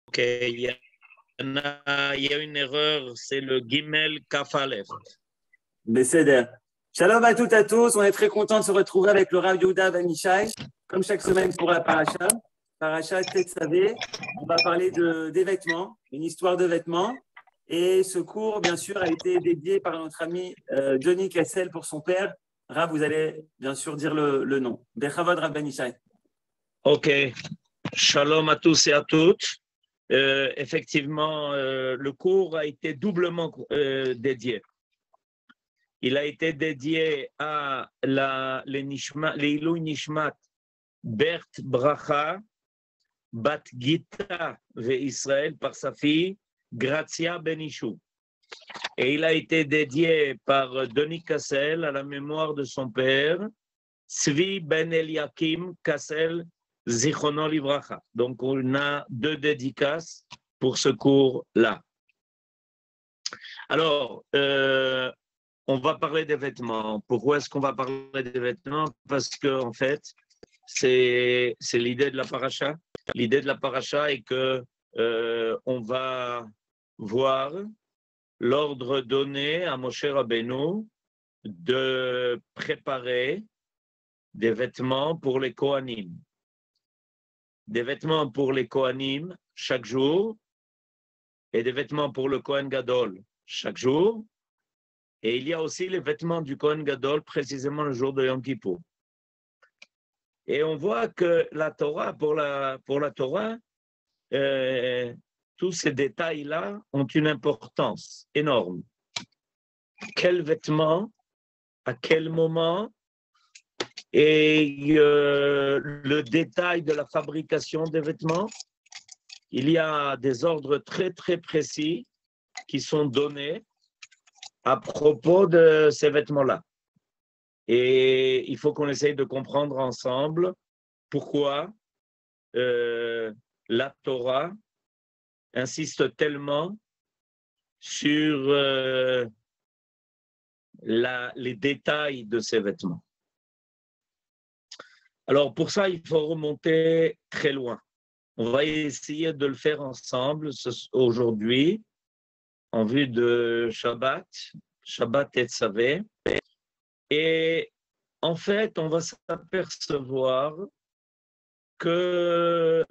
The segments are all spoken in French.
Ok, il y a une erreur, c'est le Gimel Kaf Aleph. Besséder. Shalom à toutes et à tous. On est très content de se retrouver avec le Rav Yehuda Ben Ishai, comme chaque semaine pour la paracha. Paracha Tetzavé. On va parler des vêtements, une histoire de vêtements. Et ce cours, bien sûr, a été dédié par notre ami Johnny Kessel pour son père. Rav, vous allez bien sûr dire le nom. Bechavod Rav Ben Ishai. Ok, shalom à tous et à toutes. Effectivement, le cours a été doublement dédié. Il a été dédié à l'Ilui Nishmat Bert Bracha Bat Gita ve Israël par sa fille Grazia Benishou. Et il a été dédié par Denis Kassel à la mémoire de son père, Tzvi Ben Eliakim Kassel Zichrono Livracha. Donc on a deux dédicaces pour ce cours-là. Alors, on va parler des vêtements. Pourquoi est-ce qu'on va parler des vêtements? Parce que en fait, c'est l'idée de la paracha. L'idée de la paracha est que on va voir l'ordre donné à Moshe Rabbeinu de préparer des vêtements pour les Kohanim. Des vêtements pour les Kohanim chaque jour et des vêtements pour le Kohen Gadol chaque jour. Et il y a aussi les vêtements du Kohen Gadol précisément le jour de Yom Kippour. Et on voit que la Torah, pour la Torah, tous ces détails-là ont une importance énorme. Quels vêtements, à quel moment, et le détail de la fabrication des vêtements, il y a des ordres très très précis qui sont donnés à propos de ces vêtements-là. Et il faut qu'on essaye de comprendre ensemble pourquoi la Torah insiste tellement sur les détails de ces vêtements. Alors pour ça, il faut remonter très loin. On va essayer de le faire ensemble aujourd'hui en vue de Shabbat Tetzavé. Et en fait, on va s'apercevoir que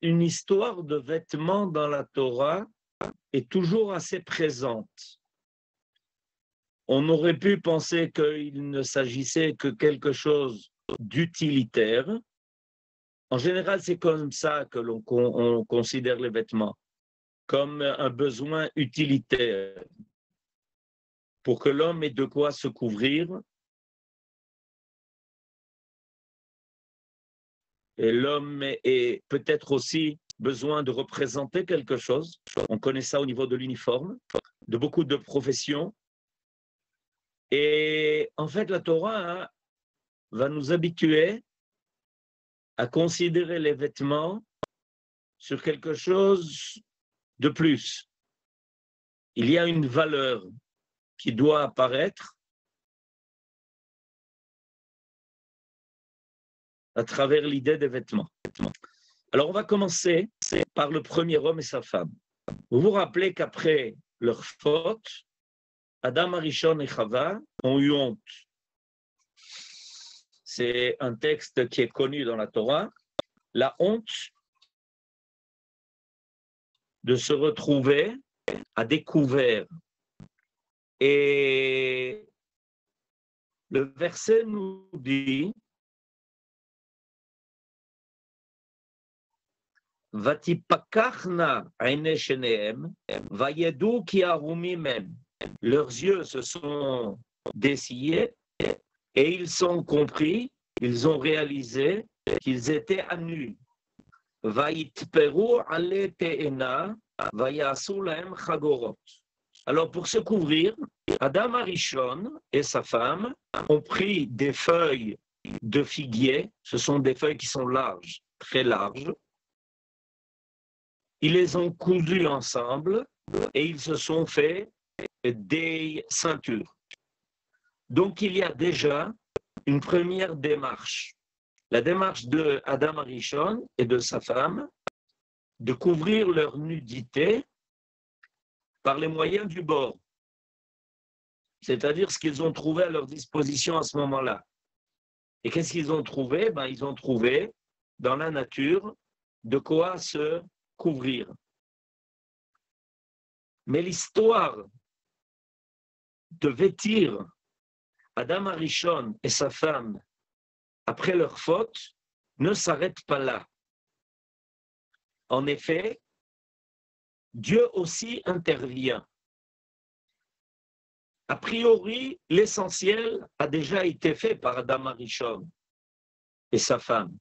une histoire de vêtements dans la Torah est toujours assez présente. On aurait pu penser qu'il ne s'agissait que quelque chose d'utilitaire. En général, c'est comme ça que on considère les vêtements, comme un besoin utilitaire pour que l'homme ait de quoi se couvrir. Et l'homme ait peut-être aussi besoin de représenter quelque chose. On connaît ça au niveau de l'uniforme, de beaucoup de professions. Et en fait, la Torah va nous habituer à considérer les vêtements sur quelque chose de plus. Il y a une valeur qui doit apparaître à travers l'idée des vêtements. Alors, on va commencer par le premier homme et sa femme. Vous vous rappelez qu'après leur faute, Adam Arishon et Chava ont eu honte. C'est un texte qui est connu dans la Torah. La honte de se retrouver à découvert. Et le verset nous dit Vatipakachna aine shenehem vayedu ki arumimem. Leurs yeux se sont dessillés et ils ont compris, ils ont réalisé qu'ils étaient à nu. Vayitperu ale te'ena vayasu lahem chagorot. Alors pour se couvrir, Adam Arishon et sa femme ont pris des feuilles de figuier, ce sont des feuilles qui sont larges, très larges. Ils les ont cousues ensemble et ils se sont fait des ceintures. Donc il y a déjà une première démarche. La démarche de Adam Arishon et de sa femme, de couvrir leur nudité par les moyens du bord, c'est-à-dire ce qu'ils ont trouvé à leur disposition à ce moment-là. Et qu'est-ce qu'ils ont trouvé? Ils ont trouvé dans la nature de quoi se couvrir. Mais l'histoire de vêtir Adam Arishon et sa femme après leur faute ne s'arrête pas là. En effet, Dieu aussi intervient. A priori, l'essentiel a déjà été fait par Adam Arishon et sa femme,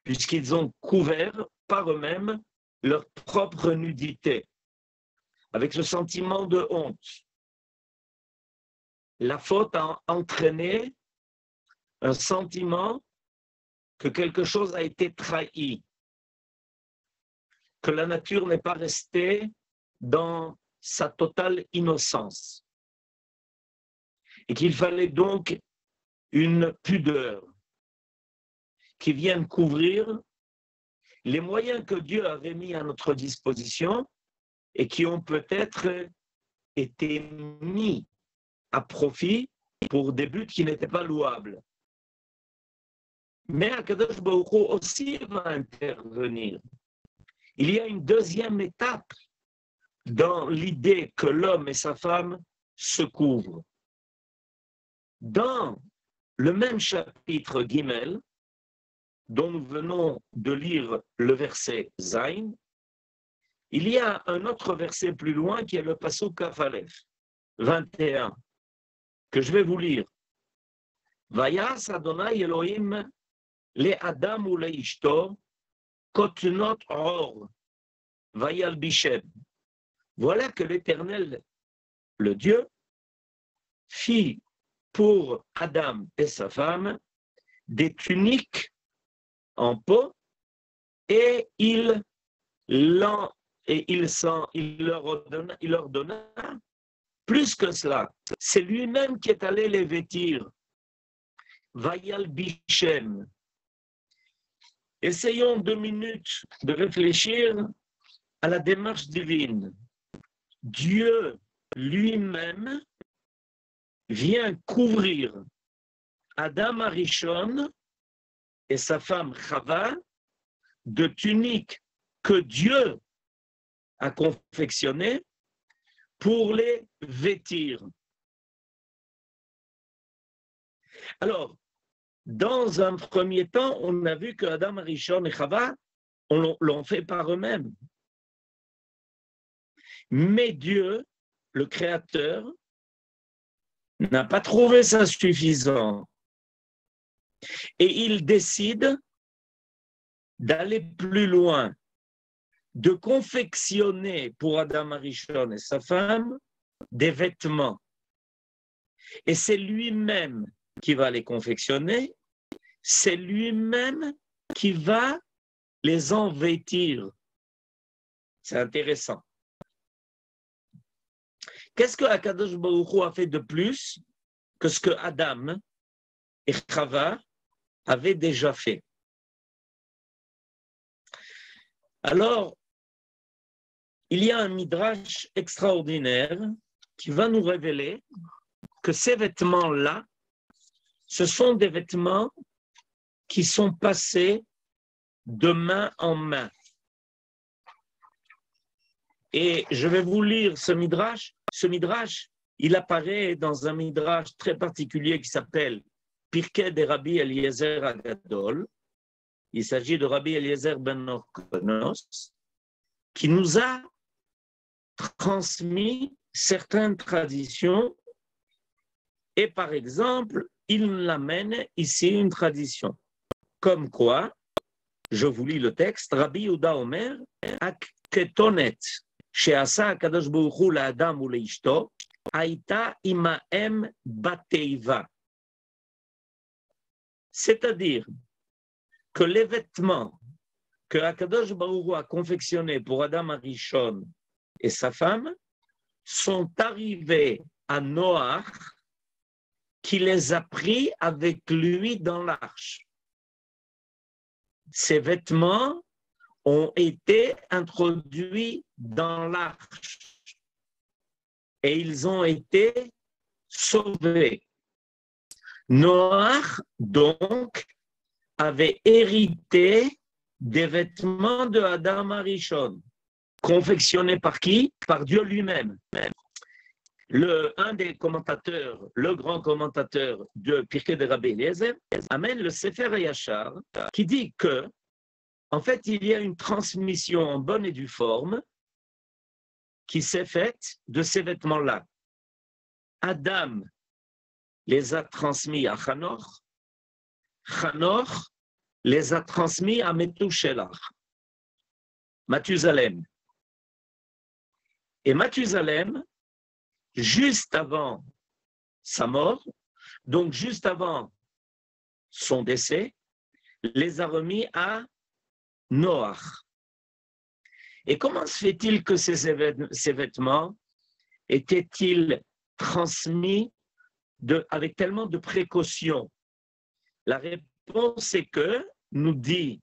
puisqu'ils ont couvert par eux-mêmes leur propre nudité, avec ce sentiment de honte. La faute a entraîné un sentiment que quelque chose a été trahi, que la nature n'est pas restée dans sa totale innocence, et qu'il fallait donc une pudeur qui vienne couvrir les moyens que Dieu avait mis à notre disposition et qui ont peut-être été mis à profit pour des buts qui n'étaient pas louables. Mais Akadosh Baruch Hu aussi va intervenir. Il y a une deuxième étape dans l'idée que l'homme et sa femme se couvrent. Dans le même chapitre Gimel, dont nous venons de lire le verset Zayn, il y a un autre verset plus loin qui est le Pasuk Kaf Aleph, 21, que je vais vous lire. Vayas Adonai Elohim le Adam ou le Ishto kotnot or vayalbishem. Voilà que l'Éternel, le Dieu, fit pour Adam et sa femme des tuniques en peau et il leur donna plus que cela. C'est lui-même qui est allé les vêtir. Vayal Bichem. Essayons 2 minutes de réfléchir à la démarche divine. Dieu lui-même vient couvrir Adam Arishon et sa femme Chava de tuniques que Dieu a confectionnées pour les vêtir. Alors, dans un premier temps, on a vu que Adam Arishon et Chava l'ont fait par eux-mêmes. Mais Dieu, le Créateur, n'a pas trouvé ça suffisant. Et il décide d'aller plus loin, de confectionner pour Adam Arishon et sa femme des vêtements. Et c'est lui-même qui va les confectionner, c'est lui-même qui va les envêtir. C'est intéressant. Qu'est-ce que Akadosh Baruch Hu a fait de plus que ce que Adam et Chava avaient déjà fait? Alors, il y a un midrash extraordinaire qui va nous révéler que ces vêtements-là, ce sont des vêtements qui sont passés de main en main. Et je vais vous lire ce midrash. Ce midrash, il apparaît dans un midrash très particulier qui s'appelle Pirkei de Rabbi Eliezer Agadol. Il s'agit de Rabbi Eliezer ben Orkonos, qui nous a transmis certaines traditions. Et par exemple, il nous amène ici une tradition. Comme quoi, je vous lis le texte, Rabbi Yehuda Omer, Aketonet, she'asa HaKadosh Baruch Hu la'adam u'le'ishto, haïta imahem bateiva. C'est-à-dire que les vêtements que HaKadosh Baruch Hu a confectionnés pour Adam Arishon et sa femme sont arrivés à Noach, qui les a pris avec lui dans l'arche. Ces vêtements ont été introduits dans l'arche et ils ont été sauvés. Noach, donc, avait hérité des vêtements de Adam Arishon, confectionnés par qui? Par Dieu lui-même. Un des commentateurs, le grand commentateur de Pirkei de Rabbi Eliezer, amène le Sefer Yachar, qui dit que, en fait, il y a une transmission en bonne et due forme qui s'est faite de ces vêtements-là. Adam les a transmis à Hanoch, Hanoch les a transmis à Methuselah, Mathusalem. Et Mathusalem, juste avant sa mort, donc juste avant son décès, les a remis à Noach. Et comment se fait-il que ces vêtements étaient-ils transmis avec tellement de précaution? La réponse est que, nous dit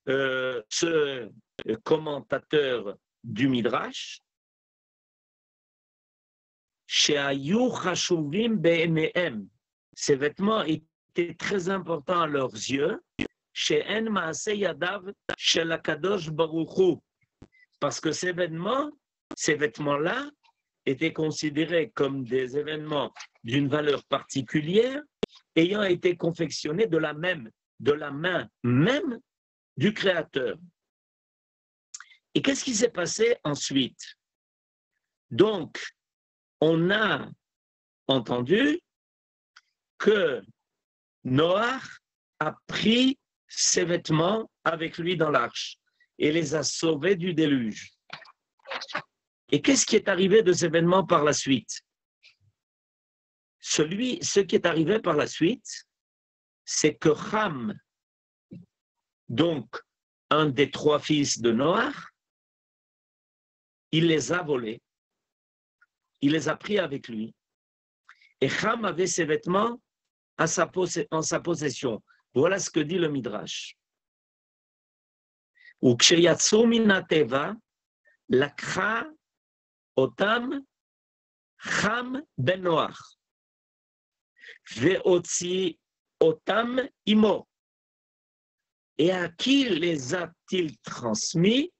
ce commentateur du Midrash, ces vêtements étaient très importants à leurs yeux, parce que ces vêtements-là étaient considérés comme des événements d'une valeur particulière, ayant été confectionnés de la main même du Créateur. Et qu'est-ce qui s'est passé ensuite? Donc, on a entendu que Noach a pris ses vêtements avec lui dans l'arche et les a sauvés du déluge. Et qu'est-ce qui est arrivé de ces événements par la suite? Ce qui est arrivé par la suite, c'est que Ham, donc un des 3 fils de Noach, il les a volés, il les a pris avec lui, et Ham avait ses vêtements en sa possession. Voilà ce que dit le Midrash. Uksheyatsu min hateva, lakha otam Ham ben Noach, ve'otzi otam imo. Et à qui les a-t-il transmis?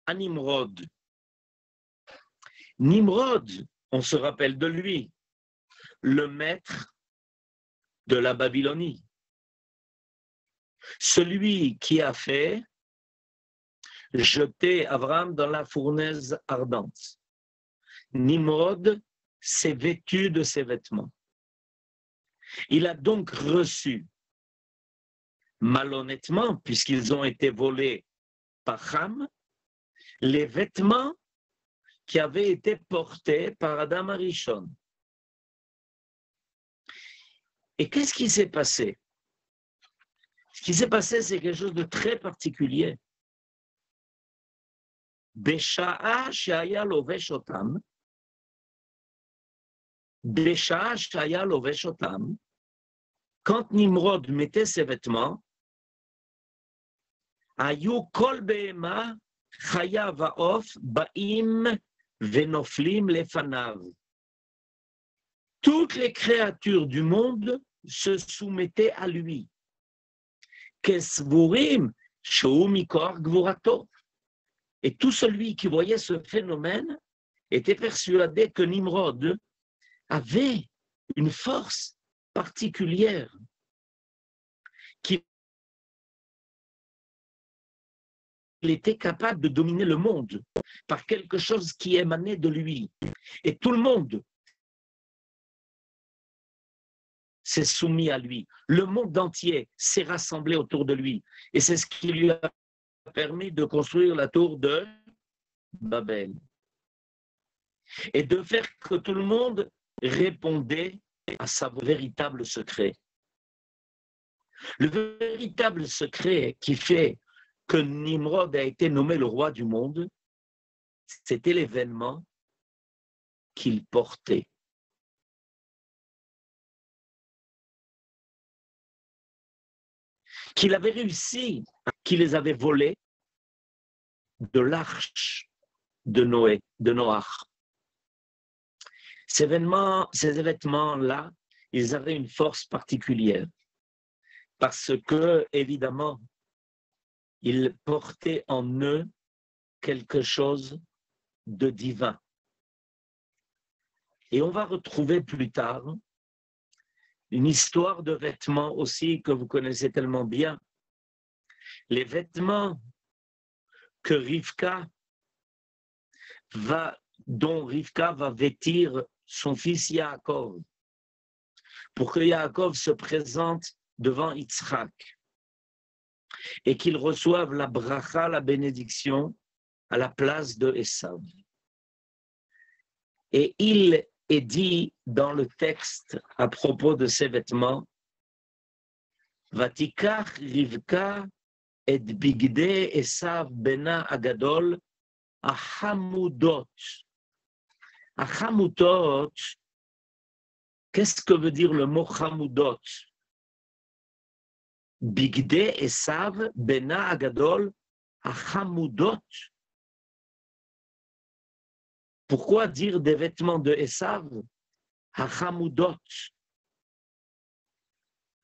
À Nimrod. Nimrod, on se rappelle de lui, le maître de la Babylonie. Celui qui a fait jeter Abraham dans la fournaise ardente. Nimrod s'est vêtu de ses vêtements. Il a donc reçu, malhonnêtement, puisqu'ils ont été volés par Ham, les vêtements qui avaient été portés par Adam Arishon. Et qu'est-ce qui s'est passé? Ce qui s'est passé, c'est quelque chose de très particulier. Besha'a shaya lovesh otam, Besha'a shaya lovesh otam, quand Nimrod mettait ses vêtements, Ayu kol behema chaya va'of ba'im venoflim lefanav. Toutes les créatures du monde se soumettaient à lui. Kesvurim sheu mikor gvurato. Et tout celui qui voyait ce phénomène était persuadé que Nimrod avait une force particulière, qu'il était capable de dominer le monde par quelque chose qui émanait de lui. Et tout le monde s'est soumis à lui. Le monde entier s'est rassemblé autour de lui. Et c'est ce qui lui a permis de construire la tour de Babel. Et de faire que tout le monde répondait à sa véritable secret. Le véritable secret qui fait que Nimrod a été nommé le roi du monde, c'était l'événement qu'il portait. Qu'il avait réussi, qu'il les avait volés, de l'arche de Noé, de Noach. Ces vêtements-là, ils avaient une force particulière parce que, évidemment, ils portaient en eux quelque chose de divin. Et on va retrouver plus tard une histoire de vêtements aussi que vous connaissez tellement bien. Les vêtements que dont Rivka va vêtir son fils Yaakov, pour que Yaakov se présente devant Yitzhak et qu'il reçoive la bracha, la bénédiction, à la place de Esav. Et il est dit dans le texte à propos de ces vêtements, Vatikach Rivka et bigde Esav bena agadol ahamudot. Ahamudot, qu'est-ce que veut dire le mot hamudot? Bigde Esav bena agadol ahamudot. Pourquoi dire des vêtements de Esav? Hachamoudot.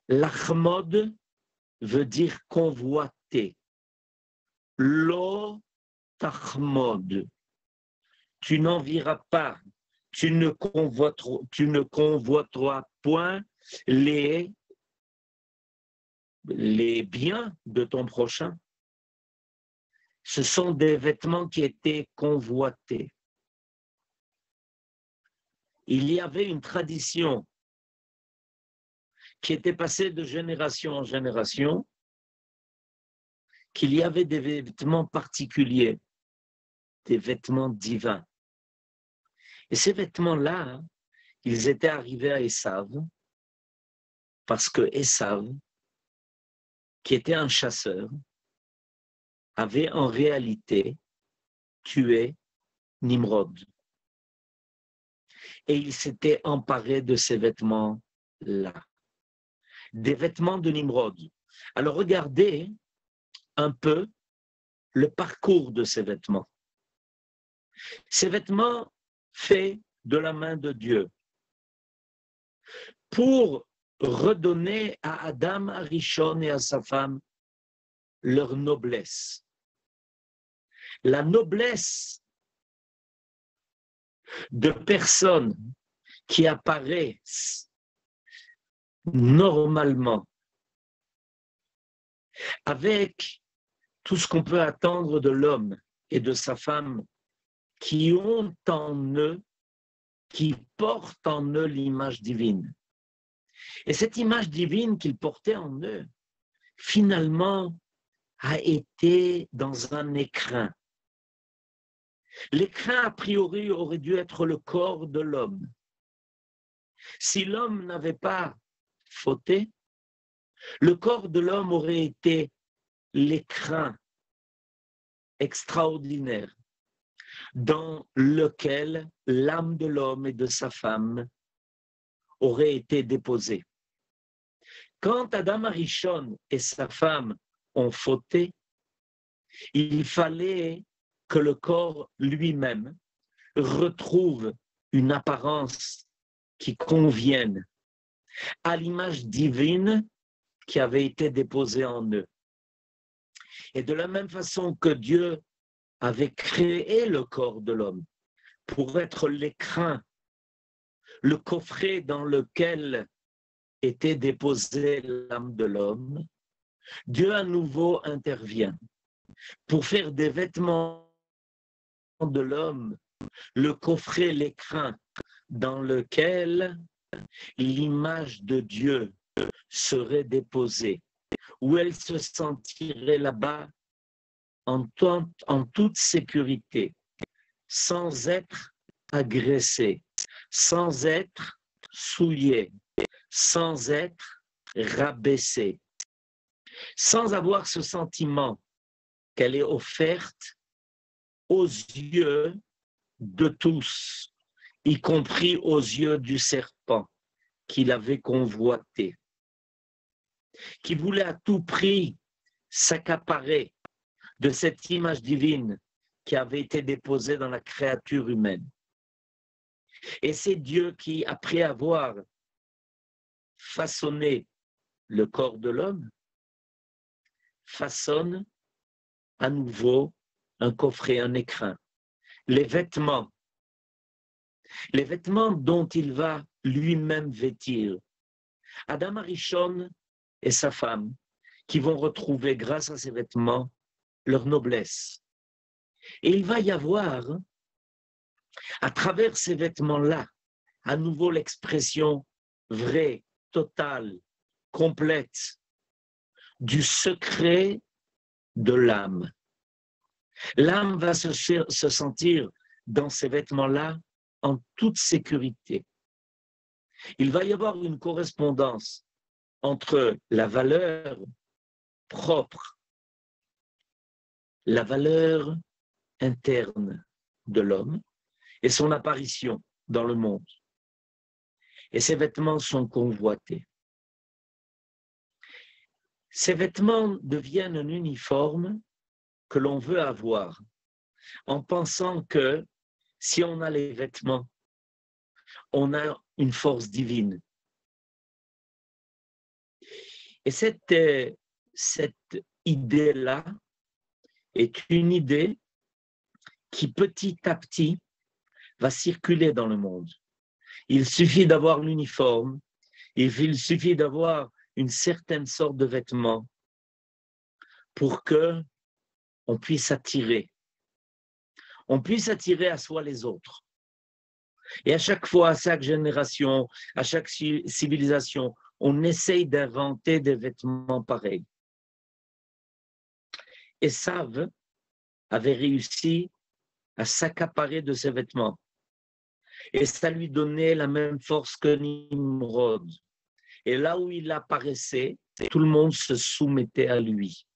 L'achmod veut dire convoiter. Lo tachmod. Tu n'envieras pas, tu ne convoiteras point les biens de ton prochain. Ce sont des vêtements qui étaient convoités. Il y avait une tradition qui était passée de génération en génération, qu'il y avait des vêtements particuliers, des vêtements divins. Et ces vêtements-là, ils étaient arrivés à Esav, parce que Esav, qui était un chasseur, avait en réalité tué Nimrod. Et il s'était emparé de ces vêtements-là, des vêtements de Nimrod. Alors regardez un peu le parcours de ces vêtements. Ces vêtements faits de la main de Dieu pour redonner à Adam Arishon et à sa femme leur noblesse. La noblesse de personnes qui apparaissent normalement avec tout ce qu'on peut attendre de l'homme et de sa femme qui ont en eux, qui portent en eux l'image divine. Et cette image divine qu'ils portaient en eux, finalement, a été dans un écrin. L'écrin, a priori, aurait dû être le corps de l'homme. Si l'homme n'avait pas fauté, le corps de l'homme aurait été l'écrin extraordinaire dans lequel l'âme de l'homme et de sa femme aurait été déposée. Quand Adam Arishon et sa femme ont fauté, il fallait que le corps lui-même retrouve une apparence qui convienne à l'image divine qui avait été déposée en eux. Et de la même façon que Dieu avait créé le corps de l'homme pour être l'écrin, le coffret dans lequel était déposée l'âme de l'homme, Dieu à nouveau intervient pour faire des vêtements de l'homme, le coffret, l'écrin dans lequel l'image de Dieu serait déposée, où elle se sentirait là-bas en toute sécurité, sans être agressée, sans être souillée, sans être rabaissée, sans avoir ce sentiment qu'elle est offerte aux yeux de tous, y compris aux yeux du serpent qu'il avait convoité, qui voulait à tout prix s'accaparer de cette image divine qui avait été déposée dans la créature humaine. Et c'est Dieu qui, après avoir façonné le corps de l'homme, façonne à nouveau un coffret, un écrin. Les vêtements dont il va lui-même vêtir. Adam Arishon et sa femme, qui vont retrouver, grâce à ces vêtements, leur noblesse. Et il va y avoir, à travers ces vêtements-là, à nouveau l'expression vraie, totale, complète du secret de l'âme. L'âme va se sentir dans ces vêtements-là en toute sécurité. Il va y avoir une correspondance entre la valeur propre, la valeur interne de l'homme et son apparition dans le monde. Et ces vêtements sont convoités. Ces vêtements deviennent un uniforme que l'on veut avoir en pensant que si on a les vêtements, on a une force divine. Et cette idée-là est une idée qui petit à petit va circuler dans le monde. Il suffit d'avoir l'uniforme, il suffit d'avoir une certaine sorte de vêtements pour que on puisse attirer à soi les autres. Et à chaque fois, à chaque génération, à chaque civilisation, on essaye d'inventer des vêtements pareils. Esav avait réussi à s'accaparer de ses vêtements. Et ça lui donnait la même force que Nimrod. Et là où il apparaissait, tout le monde se soumettait à lui.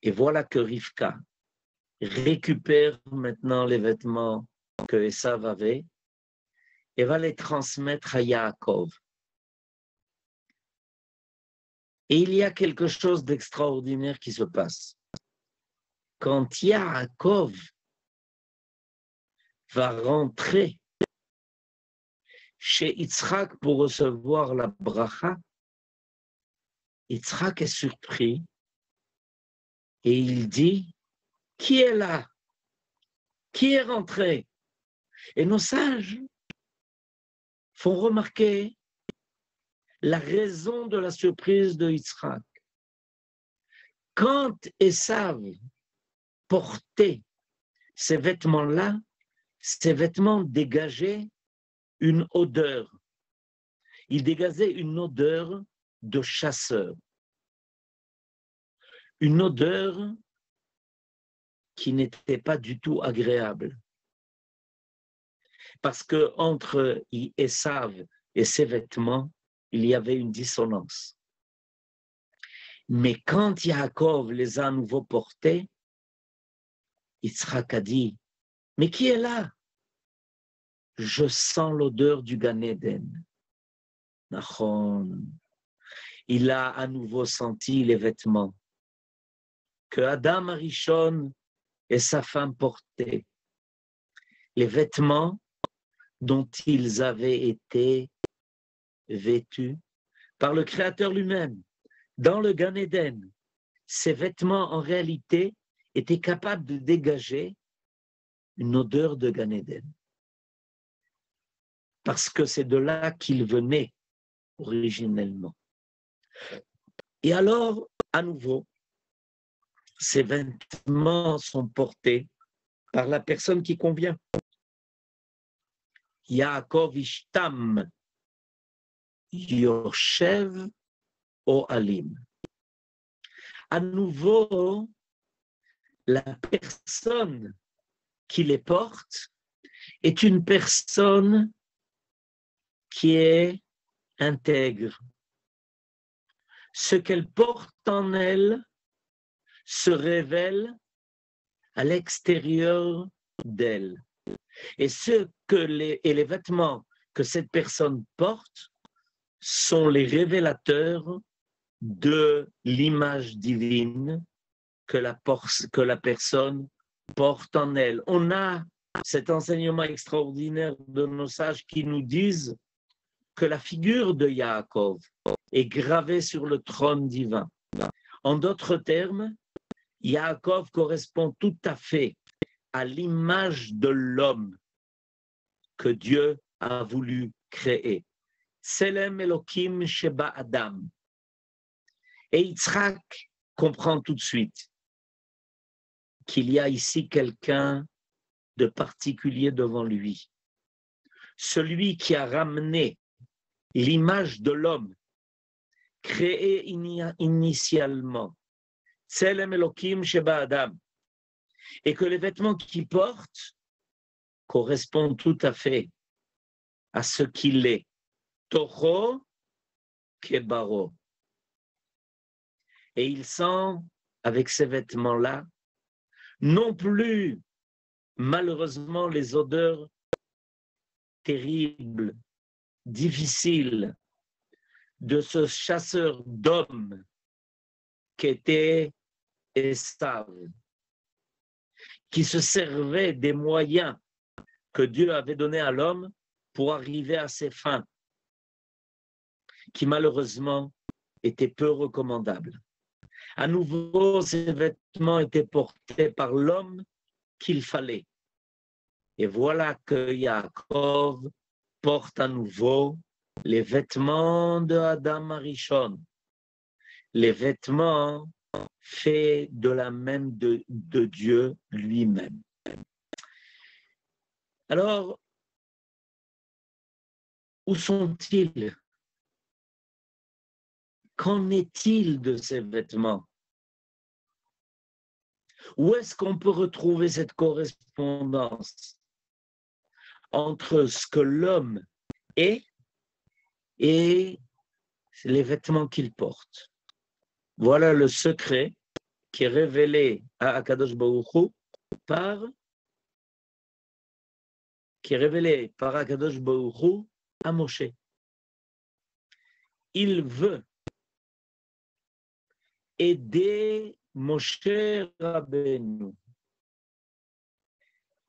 Et voilà que Rivka récupère maintenant les vêtements que Esav avait et va les transmettre à Yaakov. Et il y a quelque chose d'extraordinaire qui se passe. Quand Yaakov va rentrer chez Yitzhak pour recevoir la bracha, Yitzhak est surpris et il dit « Qui est là? Qui est rentré ?» Et nos sages font remarquer la raison de la surprise de Yitzhak. Quand Esav portait ces vêtements-là, ces vêtements dégageaient une odeur. Ils dégageaient une odeur de chasseur. Une odeur qui n'était pas du tout agréable. Parce que entre Esav et ses vêtements, il y avait une dissonance. Mais quand Yaakov les a à nouveau portés, Yitzhak a dit, « Mais qui est là? Je sens l'odeur du Gan Eden. » Nachon. Il a à nouveau senti les vêtements que Adam Arishon et sa femme portaient. Les vêtements dont ils avaient été vêtus par le Créateur lui-même dans le Gan Eden. Ces vêtements, en réalité, étaient capables de dégager une odeur de Gan Eden. Parce que c'est de là qu'ils venaient originellement. Et alors, à nouveau, ces vêtements sont portés par la personne qui convient. Yaakov Ishtam Yoshev Ohalim. À nouveau, la personne qui les porte est une personne qui est intègre. Ce qu'elle porte en elle se révèle à l'extérieur d'elle. Et les vêtements que cette personne porte sont les révélateurs de l'image divine que la personne porte en elle. On a cet enseignement extraordinaire de nos sages qui nous disent que la figure de Yaakov est gravée sur le trône divin. En d'autres termes, Yaakov correspond tout à fait à l'image de l'homme que Dieu a voulu créer. Selem Elokim Sheba Adam. Et Yitzhak comprend tout de suite qu'il y a ici quelqu'un de particulier devant lui. Celui qui a ramené l'image de l'homme créé initialement. Selem Elokim Sheba Adam. Et que les vêtements qu'il porte correspondent tout à fait à ce qu'il est. Toho Kebaro. Et il sent, avec ces vêtements-là, non plus, malheureusement, les odeurs terribles, difficiles de ce chasseur d'hommes qu'était Esav, qui se servait des moyens que Dieu avait donnés à l'homme pour arriver à ses fins, qui malheureusement étaient peu recommandables. À nouveau, ces vêtements étaient portés par l'homme qu'il fallait. Et voilà que Yaakov porte à nouveau les vêtements de Adam Arishon, les vêtements faits de la main de Dieu lui-même. Alors, où sont-ils? Qu'en est-il de ces vêtements? Où est-ce qu'on peut retrouver cette correspondance entre ce que l'homme est et les vêtements qu'il porte? Voilà le secret qui est révélé à Akadosh Baruch Hu par Akadosh Baruch Hu à Moshe. Il veut aider Moshe Rabbeinu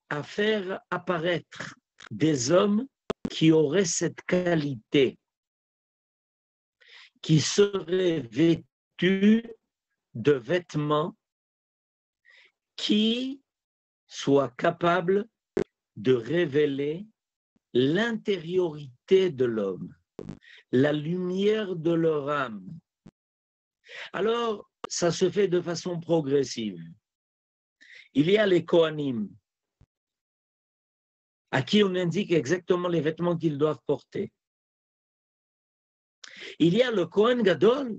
à faire apparaître des hommes qui auraient cette qualité, qui seraient vêtus de vêtements qui soient capables de révéler l'intériorité de l'homme, la lumière de leur âme. Alors, ça se fait de façon progressive. Il y a les Kohanim, à qui on indique exactement les vêtements qu'ils doivent porter. Il y a le Kohen Gadol,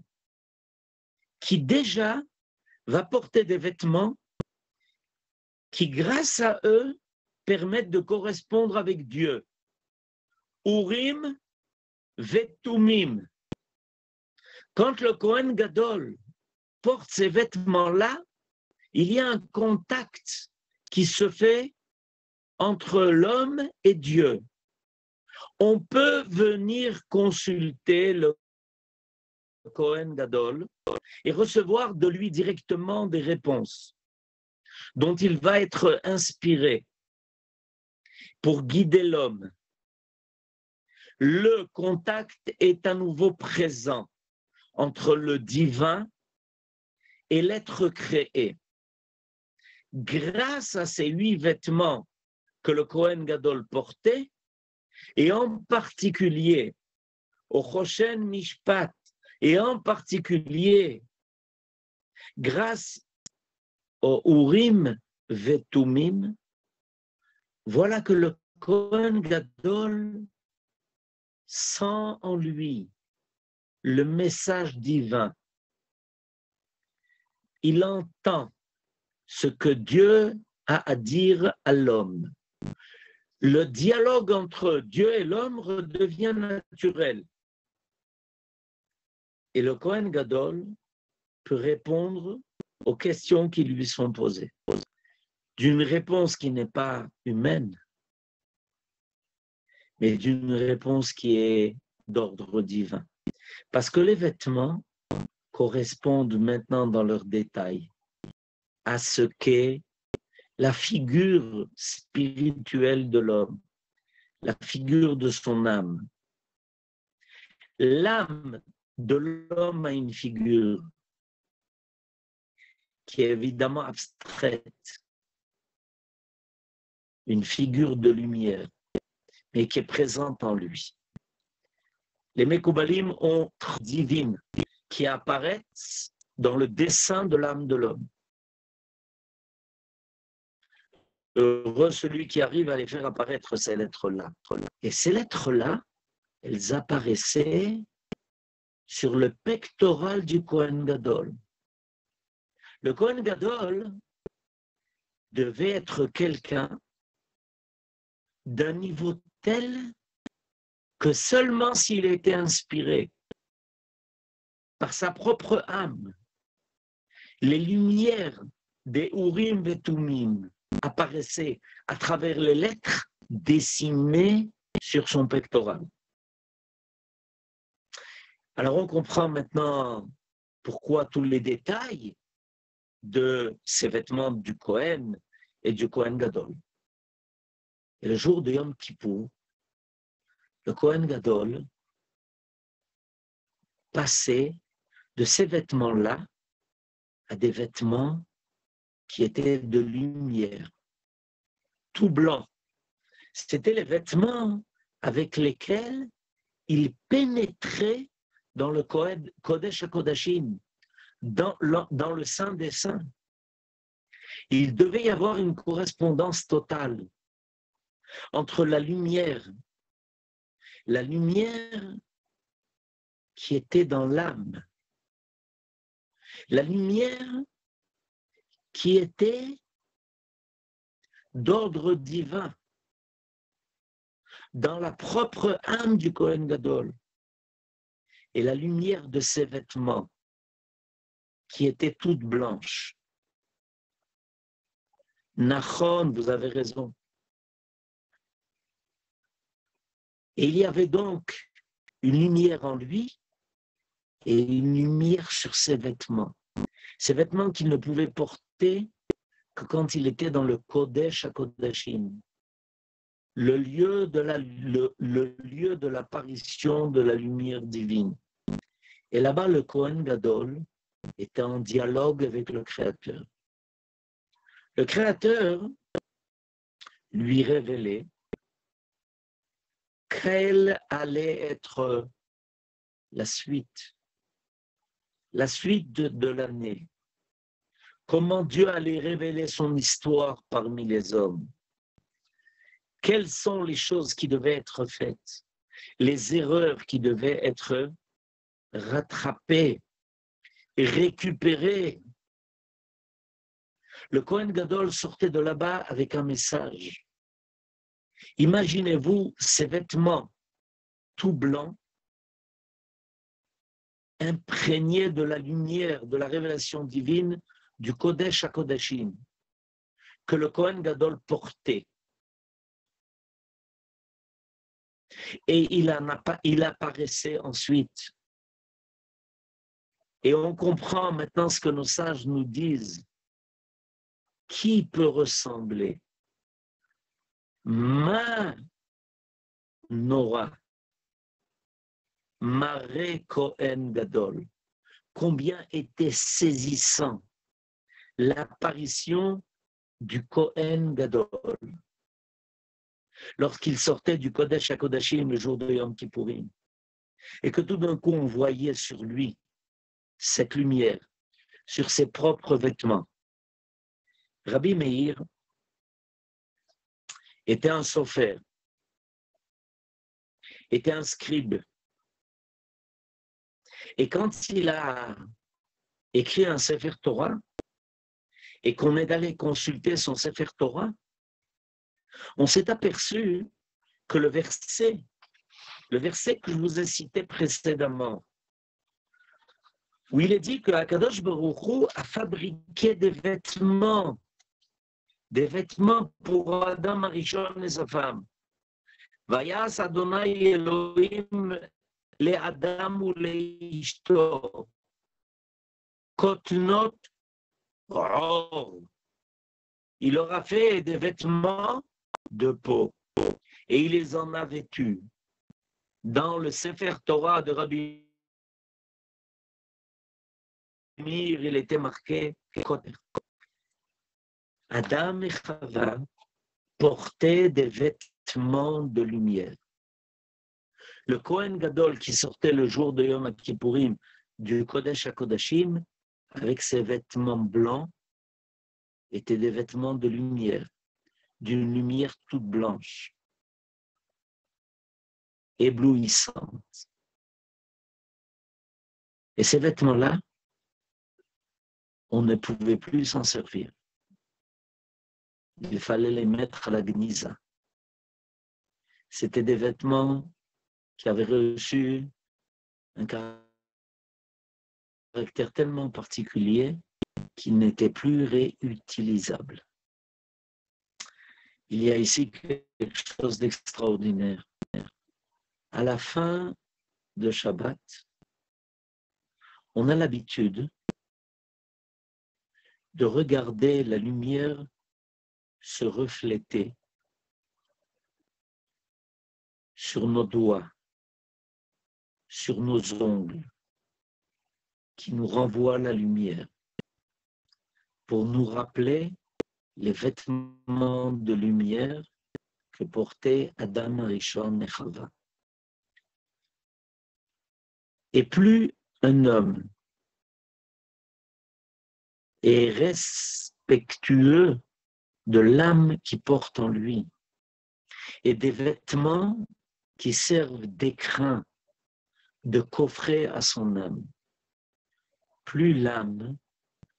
qui déjà va porter des vêtements qui, grâce à eux, permettent de correspondre avec Dieu. Urim vetumim. Quand le Kohen Gadol porte ces vêtements-là, il y a un contact qui se fait entre l'homme et Dieu. On peut venir consulter le Kohen Gadol et recevoir de lui directement des réponses dont il va être inspiré pour guider l'homme. Le contact est à nouveau présent entre le divin et l'être créé. Grâce à ces 8 vêtements que le Kohen Gadol portait, et en particulier au Choshen Mishpat, et en particulier grâce au Urim Vetumim, voilà que le Kohen Gadol sent en lui le message divin. Il entend ce que Dieu a à dire à l'homme. Le dialogue entre Dieu et l'homme redevient naturel. Et le Kohen Gadol peut répondre aux questions qui lui sont posées, d'une réponse qui n'est pas humaine, mais d'une réponse qui est d'ordre divin. Parce que les vêtements correspondent maintenant dans leurs détails à ce qu'est la figure spirituelle de l'homme, la figure de son âme. L'âme de l'homme a une figure qui est évidemment abstraite, une figure de lumière, mais qui est présente en lui. Les Mekoubalim ont divines qui apparaissent dans le dessin de l'âme de l'homme. Heureux celui qui arrive à les faire apparaître, ces lettres-là. Et ces lettres-là, elles apparaissaient sur le pectoral du Kohen Gadol. Le Kohen Gadol devait être quelqu'un d'un niveau tel que seulement s'il était inspiré par sa propre âme, les lumières des Urim et Tumim apparaissaient à travers les lettres dessinées sur son pectoral. Alors on comprend maintenant pourquoi tous les détails de ces vêtements du Kohen et du Kohen Gadol. Et le jour de Yom Kippour, le Kohen Gadol passait de ces vêtements-là à des vêtements qui étaient de lumière, tout blanc. C'était les vêtements avec lesquels il pénétrait dans le Kodesh HaKodashim, dans le Saint des Saints. Il devait y avoir une correspondance totale entre la lumière qui était dans l'âme, la lumière qui était d'ordre divin, dans la propre âme du Kohen Gadol, et la lumière de ses vêtements, qui étaient toutes blanches. Nachon, vous avez raison. Et il y avait donc une lumière en lui et une lumière sur ses vêtements. Ces vêtements qu'il ne pouvait porter que quand il était dans le Kodesh HaKodashim, le lieu de l'apparition de la lumière divine. Et là-bas, le Kohen Gadol était en dialogue avec le Créateur. Le Créateur lui révélait quelle allait être la suite de l'année. Comment Dieu allait révéler son histoire parmi les hommes. Quelles sont les choses qui devaient être faites, les erreurs qui devaient être rattrapées, récupérées. Le Kohen Gadol sortait de là-bas avec un message. Imaginez-vous ces vêtements tout blancs, imprégnés de la lumière, de la révélation divine du Kodesh HaKodashim, que le Kohen Gadol portait. Et il apparaissait ensuite. Et on comprend maintenant ce que nos sages nous disent. Qui peut ressembler? Ma Nora, Maré Kohen Gadol. Combien était saisissant l'apparition du Kohen Gadol lorsqu'il sortait du Kodesh HaKodashim le jour de Yom Kippourim, et que tout d'un coup on voyait sur lui cette lumière, sur ses propres vêtements. Rabbi Meir était un sophère, était un scribe. Et quand il a écrit un Sefer Torah, et qu'on est allé consulter son Sefer Torah, on s'est aperçu que le verset que je vous ai cité précédemment, où il est dit que Akadosh Baruch Hu a fabriqué des vêtements pour Adam Arishon et sa femme. Vayas Adonai Elohim le Adam ou le Ishto, Kotnot Oh, il leur a fait des vêtements de peau et il les en a vêtus. Dans le Sefer Torah de Rabbi Meir, il était marqué Adam et Chava portaient des vêtements de lumière. Le Kohen Gadol qui sortait le jour de Yom Kippourim du Kodesh HaKodashim avec ses vêtements blancs étaient des vêtements de lumière, d'une lumière toute blanche, éblouissante. Et ces vêtements-là, on ne pouvait plus s'en servir. Il fallait les mettre à la Gnisa. C'était des vêtements qui avaient reçu un caractère tellement particulier qu'ils n'étaient plus réutilisables. Il y a ici quelque chose d'extraordinaire. À la fin de Shabbat, on a l'habitude de regarder la lumière se refléter sur nos doigts, sur nos ongles, qui nous renvoient la lumière, pour nous rappeler les vêtements de lumière que portaient Adam, Rishon et Chava. Et plus un homme est respectueux de l'âme qui porte en lui et des vêtements qui servent d'écrin, de coffret à son âme, plus l'âme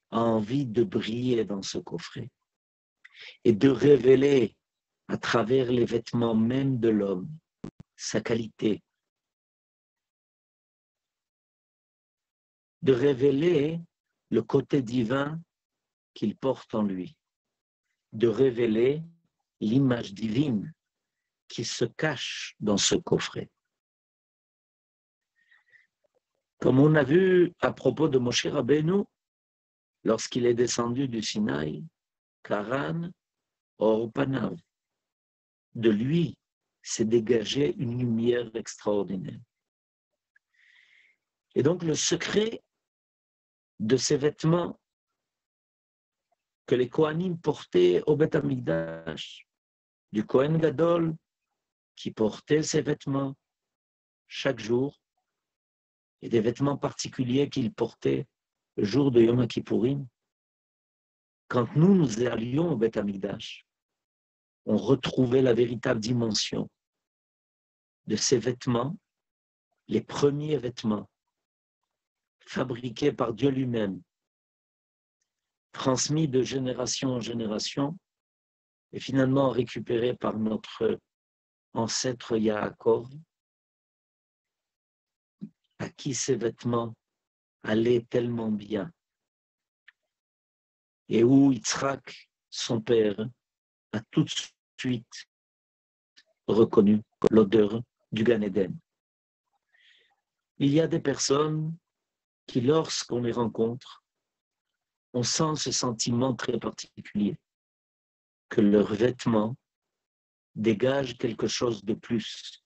a envie de briller dans ce coffret et de révéler à travers les vêtements même de l'homme sa qualité, de révéler le côté divin qu'il porte en lui, de révéler l'image divine qui se cache dans ce coffret. Comme on a vu à propos de Moshe Rabbeinu, lorsqu'il est descendu du Sinaï, Karan Or Panav, de lui s'est dégagée une lumière extraordinaire. Et donc le secret de ces vêtements que les Kohanim portaient au Beth Amikdash, du Kohen Gadol qui portait ces vêtements chaque jour, et des vêtements particuliers qu'il portait le jour de Yom Kippourim. Quand nous allions au Beth Amikdash, on retrouvait la véritable dimension de ces vêtements, les premiers vêtements fabriqués par Dieu lui-même, transmis de génération en génération et finalement récupérés par notre ancêtre Yaakov, à qui ces vêtements allaient tellement bien, et où Yitzhak, son père, a tout de suite reconnu l'odeur du Gan Eden. Il y a des personnes qui, lorsqu'on les rencontre, on sent ce sentiment très particulier, que leurs vêtements dégagent quelque chose de plus,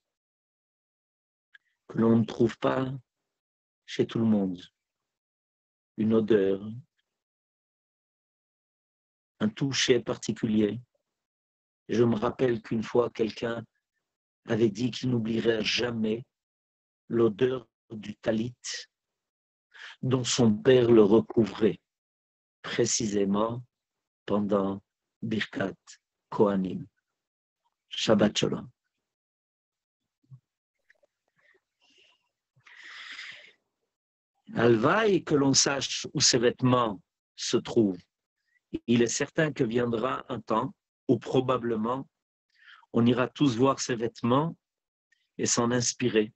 que l'on ne trouve pas chez tout le monde. Une odeur, un toucher particulier. Je me rappelle qu'une fois, quelqu'un avait dit qu'il n'oublierait jamais l'odeur du talit dont son père le recouvrait, précisément pendant Birkat Kohanim. Shabbat Shalom. Alvaï, que l'on sache où ces vêtements se trouvent. Il est certain que viendra un temps où probablement on ira tous voir ces vêtements et s'en inspirer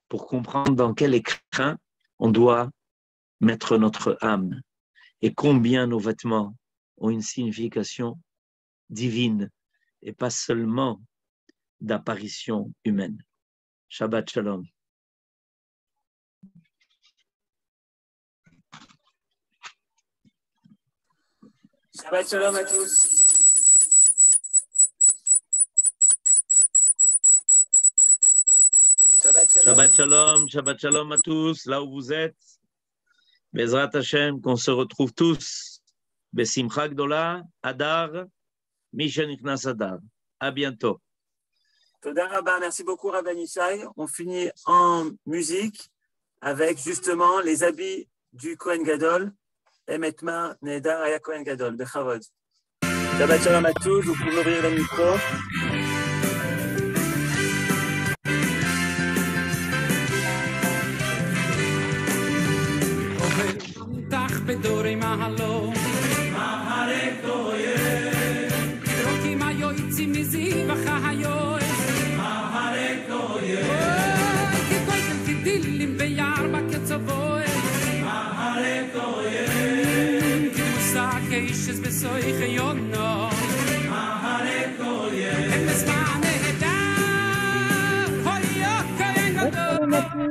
pour comprendre dans quel écrin on doit mettre notre âme et combien nos vêtements ont une signification divine et pas seulement d'apparition humaine. Shabbat Shalom. Shabbat shalom à tous. Shabbat shalom à tous, là où vous êtes. Bezrat Hashem, qu'on se retrouve tous. Besimcha Gdola, Adar, Misha Nichnas Adar. À bientôt. Toda Rabba, merci beaucoup Rabbi Yishai. On finit en musique avec justement les habits du Kohen Gadol. Emetma Nehedar Aya Kohen Gadol. Bechavod. Shabbat shalom à tous, vous pouvez ouvrir le micro. Bedore mahalo maharek doye roki mayo itzi mizi bachayo maharek doye ki koitem ki dilim beyar baketzovoy maharek doye ki musake ishes besoy chayono maharek doye emes manehda hoyo kayen gadol merci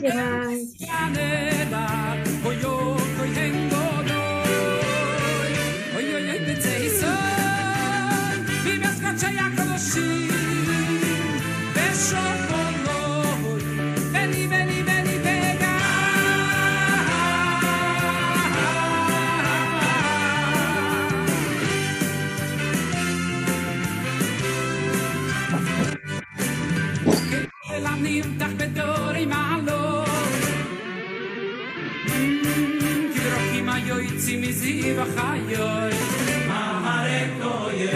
Rai. Hoyo Bachayoy, Maharek Doye,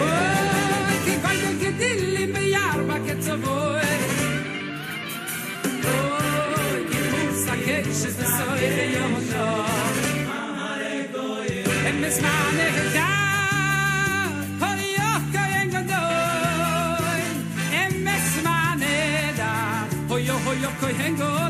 Ki Vaydel Gedilim Beyar Baketzovoy, Ki Musakesh Besoy Chayono, Maharek Doye, Emes Manehda, Hoyo Kohen Gadol, Emes Manehda, Hoyo Kohen Gadol.